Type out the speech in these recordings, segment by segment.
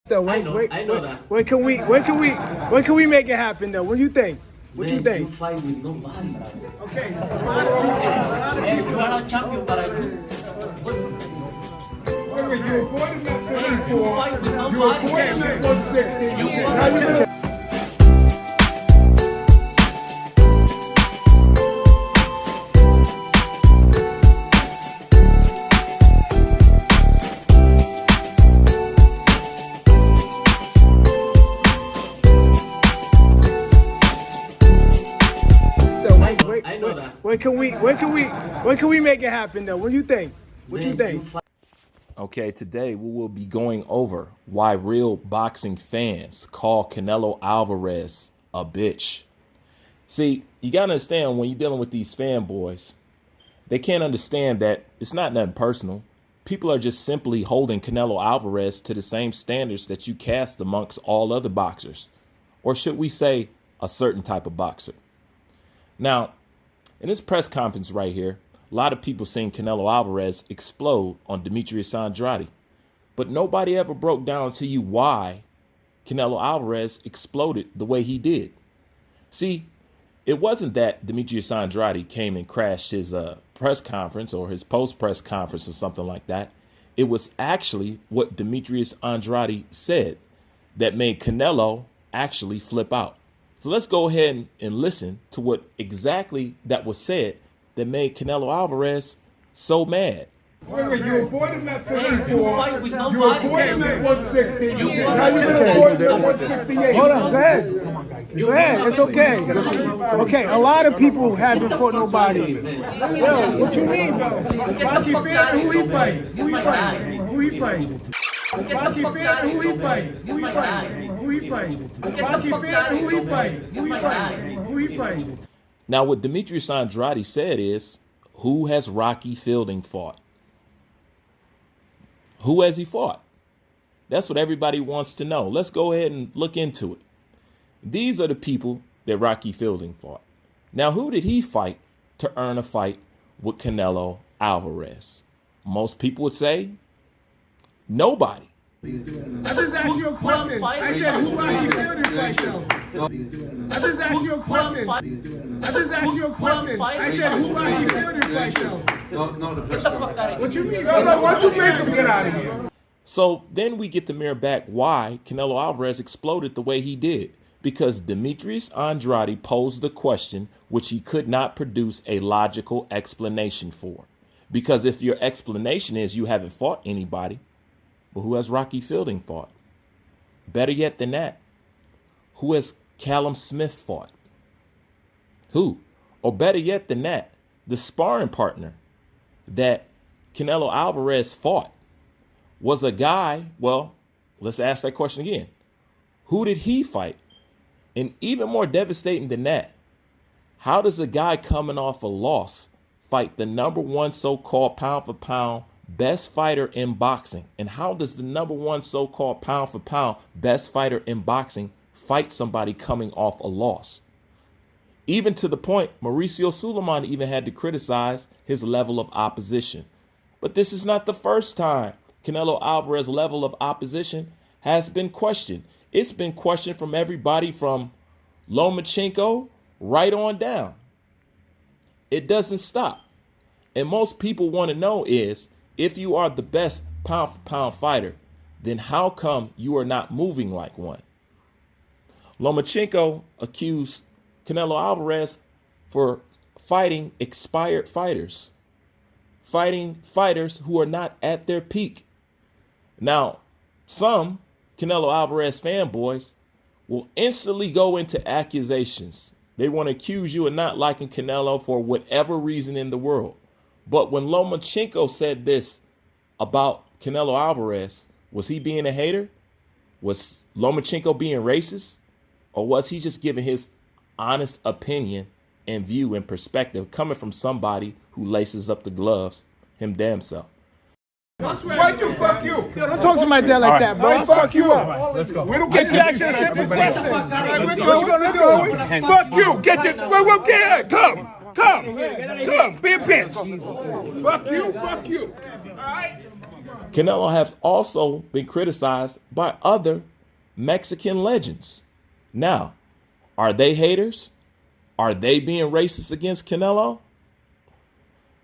Though, I know that. When can we make it happen though? What do you think? What you think? You fight with nobody. Okay. You are a champion, but I do. Wait, you avoided that 54. You fight with You nobody. avoided that 160. You Now are a you champion. I know that. When can we make it happen though? What do you think? What you think? Okay, today we will be going over why real boxing fans call Canelo Alvarez a bitch. See, you got to understand when you're dealing with these fanboys, they can't understand that it's not nothing personal. People are just simply holding Canelo Alvarez to the same standards that you cast amongst all other boxers. Or should we say a certain type of boxer? Now, in this press conference right here, a lot of people seen Canelo Alvarez explode on Demetrius Andrade, but nobody ever broke down to you why Canelo Alvarez exploded the way he did. See, it wasn't that Demetrius Andrade came and crashed his press conference or his post-press conference or something like that. It was actually what Demetrius Andrade said that made Canelo actually flip out. So let's go ahead and listen to what exactly that was said that made Canelo Alvarez so mad. Wait, you avoided that 54. You fight with You nobody. avoided that 160. You Now you avoided that 168. Hold on, go ahead. Go ahead, it's okay. Okay, a lot of people haven't fought nobody. Yo, what you mean, bro? Rocky fan, who he fight? Who he fight? Who he fight? Rocky fan, who he fight? Who he fight? Who he fight? Rocky fan, who he fight? Who he fight? Who he fight? Now, what Demetrius Andrade said is, who has Rocky Fielding fought? Who has he fought? That's what everybody wants to know. Let's go ahead and look into it. These are the people that Rocky Fielding fought. Now, who did he fight to earn a fight with Canelo Alvarez? Most people would say nobody. I just asked you a question. I said, who Rocky Fielding fight though? I just asked you a question. I just asked you a question. I said, who Rocky Fielding fight though? What you mean? No, why'd you make him get out of here? So then we get to mirror back why Canelo Alvarez exploded the way he did. Because Demetrius Andrade posed the question which he could not produce a logical explanation for. Because if your explanation is you haven't fought anybody, well, who has Rocky Fielding fought? Better yet than that, who has Callum Smith fought? Who? Or better yet than that, the sparring partner that Canelo Alvarez fought was a guy, well, let's ask that question again. Who did he fight? And even more devastating than that, how does a guy coming off a loss fight the #1 so-called pound-for-pound best fighter in boxing? And how does the #1 so-called pound-for-pound best fighter in boxing fight somebody coming off a loss? Even to the point, Mauricio Suleiman even had to criticize his level of opposition. But this is not the first time Canelo Alvarez's level of opposition has been questioned. It's been questioned from everybody from Lomachenko right on down. It doesn't stop. And most people want to know is, if you are the best pound-for-pound fighter, then how come you are not moving like one? Lomachenko accused Canelo Alvarez for fighting expired fighters, fighting fighters who are not at their peak. Now, some Canelo Alvarez fanboys will instantly go into accusations. They want to accuse you of not liking Canelo for whatever reason in the world. But when Lomachenko said this about Canelo Alvarez, was he being a hater? Was Lomachenko being racist? Or was he just giving his honest opinion and view and perspective coming from somebody who laces up the gloves him damn self? Why'd you fuck you? Yo, don't talk to my dad like that, bro. I'll fuck you up. Let's go. We don't I get just asked you a simple question. What you gonna do? Fuck you. Get your. Well, get come. Come. Be a bitch. Fuck you. Fuck you. All right. Canelo has also been criticized by other Mexican legends. Now, are they haters? Are they being racist against Canelo?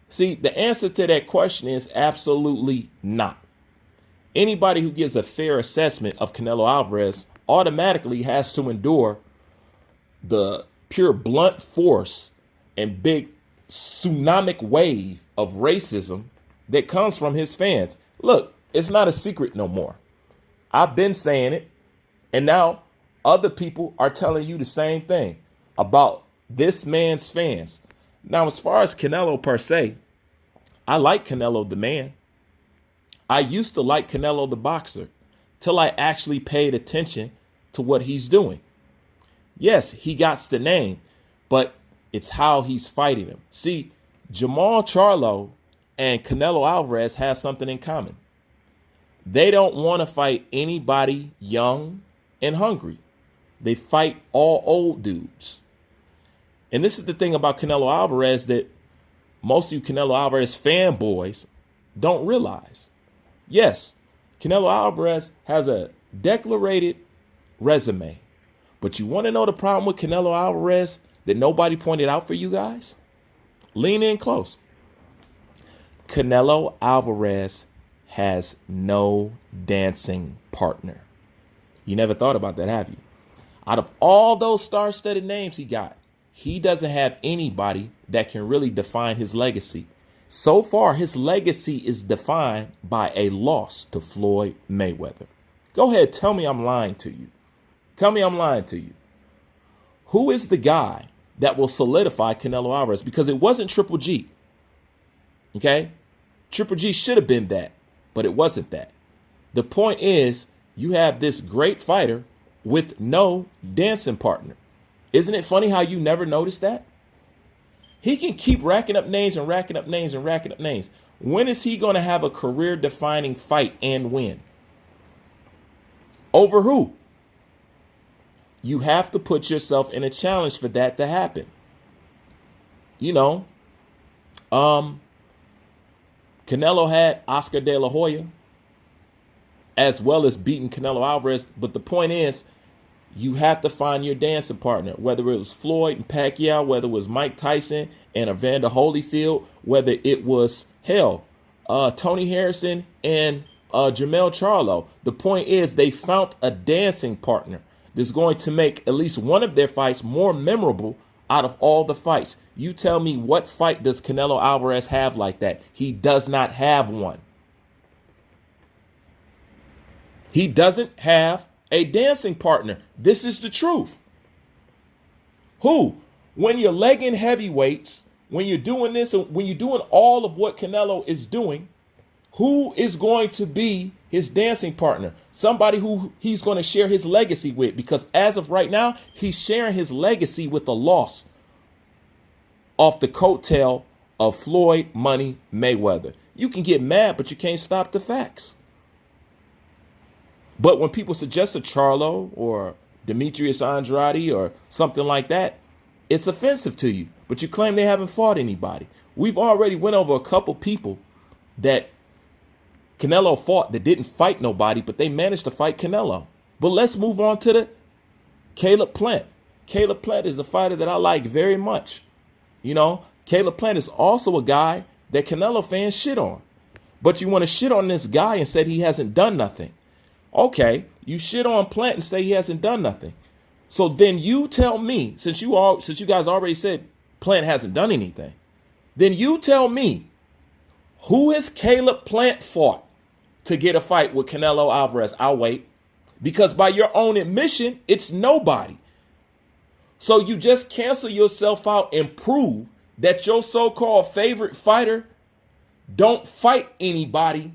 See, the answer to that question is absolutely not. Anybody who gives a fair assessment of Canelo Alvarez automatically has to endure the pure blunt force and big tsunamic wave of racism that comes from his fans. Look, it's not a secret no more. I've been saying it, and now other people are telling you the same thing about this man's fans. Now, as far as Canelo per se, I like Canelo the man. I used to like Canelo the boxer till I actually paid attention to what he's doing. Yes, he got the name, but it's how he's fighting him. See, Jamal Charlo and Canelo Alvarez have something in common. They don't want to fight anybody young and hungry. They fight all old dudes. And this is the thing about Canelo Alvarez that most of you Canelo Alvarez fanboys don't realize. Yes, Canelo Alvarez has a declarated resume. But you want to know the problem with Canelo Alvarez that nobody pointed out for you guys? Lean in close. Canelo Alvarez has no dancing partner. You never thought about that, have you? Out of all those star-studded names he got, he doesn't have anybody that can really define his legacy. So far, his legacy is defined by a loss to Floyd Mayweather. Go ahead, tell me I'm lying to you. Tell me I'm lying to you. Who is the guy that will solidify Canelo Alvarez? Because it wasn't Triple G. Okay? Triple G should have been that, but it wasn't that. The point is, you have this great fighter with no dancing partner. Isn't it funny how you never noticed that? He can keep racking up names and racking up names and racking up names. When is he going to have a career-defining fight and win? Over who? You have to put yourself in a challenge for that to happen. You know, Canelo had Oscar De La Hoya as well as beating Canelo Alvarez. But the point is, you have to find your dancing partner, whether it was Floyd and Pacquiao, whether it was Mike Tyson and Evander Holyfield, whether it was, Tony Harrison and Jamel Charlo. The point is they found a dancing partner that's going to make at least one of their fights more memorable out of all the fights. You tell me, what fight does Canelo Alvarez have like that? He does not have one. He doesn't have a dancing partner. This is the truth. Who? When you're legging heavyweights, when you're doing this, when you're doing all of what Canelo is doing, who is going to be his dancing partner? Somebody who he's going to share his legacy with, because as of right now, he's sharing his legacy with the loss off the coattail of Floyd Money Mayweather. You can get mad, but you can't stop the facts. But when people suggest a Charlo or Demetrius Andrade or something like that, it's offensive to you. But you claim they haven't fought anybody. We've already went over a couple people that Canelo fought that didn't fight nobody, but they managed to fight Canelo. But let's move on to the Caleb Plant. Caleb Plant is a fighter that I like very much. You know, Caleb Plant is also a guy that Canelo fans shit on. But you want to shit on this guy and said he hasn't done nothing. Okay, you shit on Plant and say he hasn't done nothing. So then you tell me, since you guys already said Plant hasn't done anything, then you tell me, who has Caleb Plant fought to get a fight with Canelo Alvarez? I'll wait. Because by your own admission, it's nobody. So you just cancel yourself out and prove that your so-called favorite fighter don't fight anybody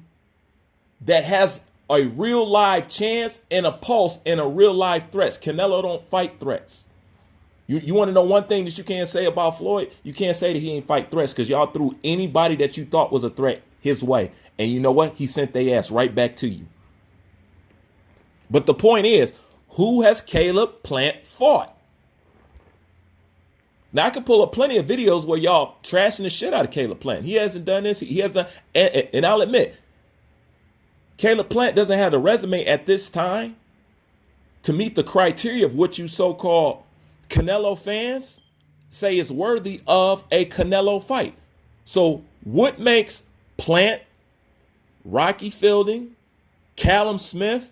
that has a real live chance and a pulse and a real live threats. Canelo don't fight threats. You want to know one thing that you can't say about Floyd? You can't say that he ain't fight threats, because y'all threw anybody that you thought was a threat his way. And you know what? He sent their ass right back to you. But the point is, who has Caleb Plant fought? Now, I can pull up plenty of videos where y'all trashing the shit out of Caleb Plant. He hasn't done this. He hasn't. And I'll admit, Caleb Plant doesn't have the resume at this time to meet the criteria of what you so-called Canelo fans say is worthy of a Canelo fight. So what makes Plant, Rocky Fielding, Callum Smith,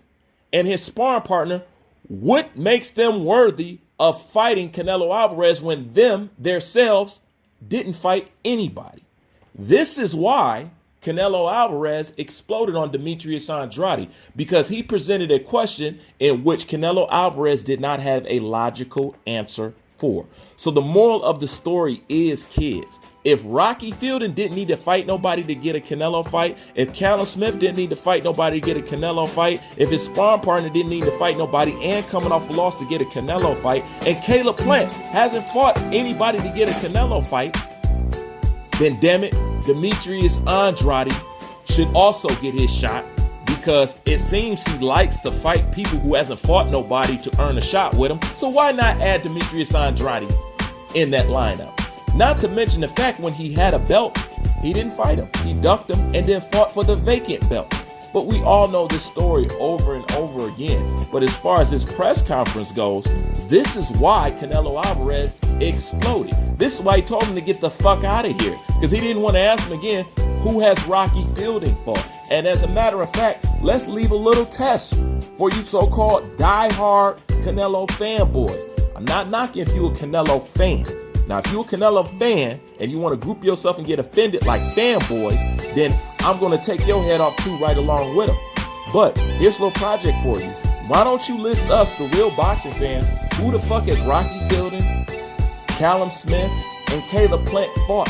and his sparring partner, what makes them worthy of fighting Canelo Alvarez when them, themselves, didn't fight anybody? This is why Canelo Alvarez exploded on Demetrius Andrade, because he presented a question in which Canelo Alvarez did not have a logical answer for. So the moral of the story is, kids, if Rocky Fielding didn't need to fight nobody to get a Canelo fight, if Callum Smith didn't need to fight nobody to get a Canelo fight, if his sparring partner didn't need to fight nobody and coming off a loss to get a Canelo fight, and Caleb Plant hasn't fought anybody to get a Canelo fight, then damn it, Demetrius Andrade should also get his shot, because it seems he likes to fight people who hasn't fought nobody to earn a shot with him. So why not add Demetrius Andrade in that lineup? Not to mention the fact when he had a belt, he didn't fight him. He ducked him and then fought for the vacant belt. But we all know this story over and over again. But as far as his press conference goes, this is why Canelo Alvarez exploded. This is why he told him to get the fuck out of here, because he didn't want to ask him again, who has Rocky Fielding fought? And as a matter of fact, let's leave a little test for you so-called diehard Canelo fanboys. I'm not knocking if you're a Canelo fan. Now, if you're a Canelo fan and you want to group yourself and get offended like fanboys, then I'm going to take your head off too right along with them. But here's a little project for you. Why don't you list us, the real boxing fans, who the fuck is Rocky Fielding, Callum Smith, and Caleb Plant fought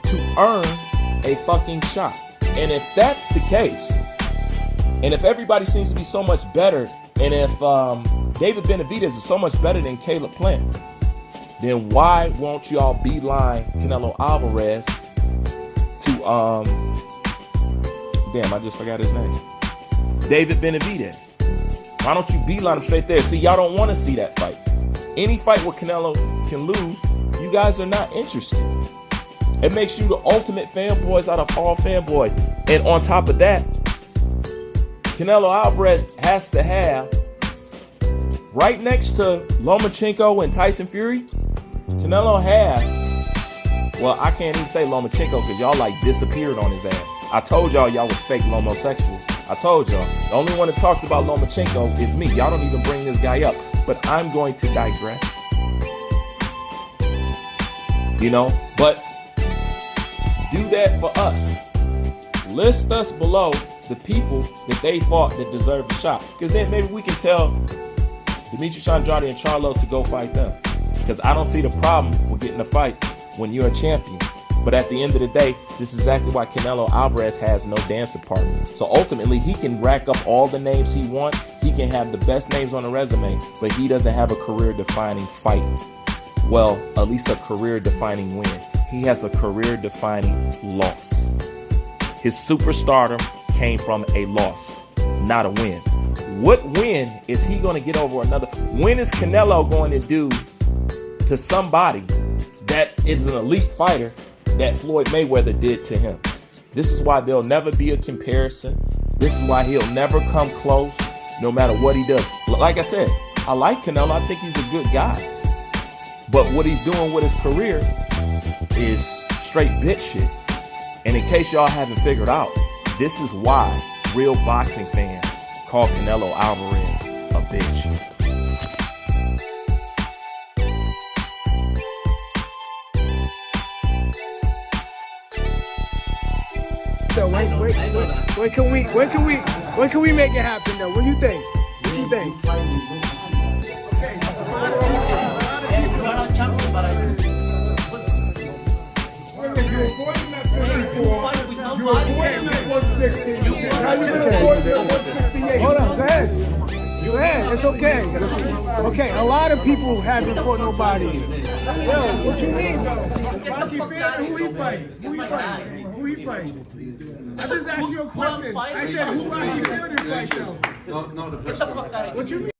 to earn a fucking shot? And if that's the case, and if everybody seems to be so much better, and if David Benavidez is so much better than Caleb Plant, then why won't y'all beeline Canelo Alvarez to, damn, I just forgot his name, David Benavidez? Why don't you beeline him straight there? See, y'all don't want to see that fight. Any fight where Canelo can lose, you guys are not interested. It makes you the ultimate fanboys out of all fanboys. And on top of that, Canelo Alvarez has to have, right next to Lomachenko and Tyson Fury, Canelo has, well, I can't even say Lomachenko because y'all like disappeared on his ass. I told y'all was fake homosexuals. I told y'all. The only one that talks about Lomachenko is me. Y'all don't even bring this guy up. But I'm going to digress. You know, but do that for us. List us below the people that they fought that deserve a shot. Because then maybe we can tell Demetrius Andrade and Charlo to go fight them. Because I don't see the problem with getting a fight when you're a champion. But at the end of the day, this is exactly why Canelo Alvarez has no dancing partner. So ultimately, he can rack up all the names he wants. He can have the best names on the resume, but he doesn't have a career-defining fight. Well, at least a career-defining win. He has a career-defining loss. His superstardom came from a loss, not a win. What win is he going to get over another? When is Canelo going to do to somebody that is an elite fighter that Floyd Mayweather did to him? This is why there'll never be a comparison. This is why he'll never come close, no matter what he does. Like I said, I like Canelo. I think he's a good guy. But what he's doing with his career is straight bitch shit. And in case y'all haven't figured out, this is why real boxing fans call Canelo Alvarez a bitch. So when can we make it happen though? What do you think? What do you think? And you are not champion, but I do. Hold on, go ahead. Go ahead, it's okay. Okay, a lot of people haven't fought nobody. Yo, what you mean though? Rocky Fielding, who he fighting? Who he fighting? I just asked you a question. I said, who Rocky Fielding fight though? Get the fuck out of here. What you mean?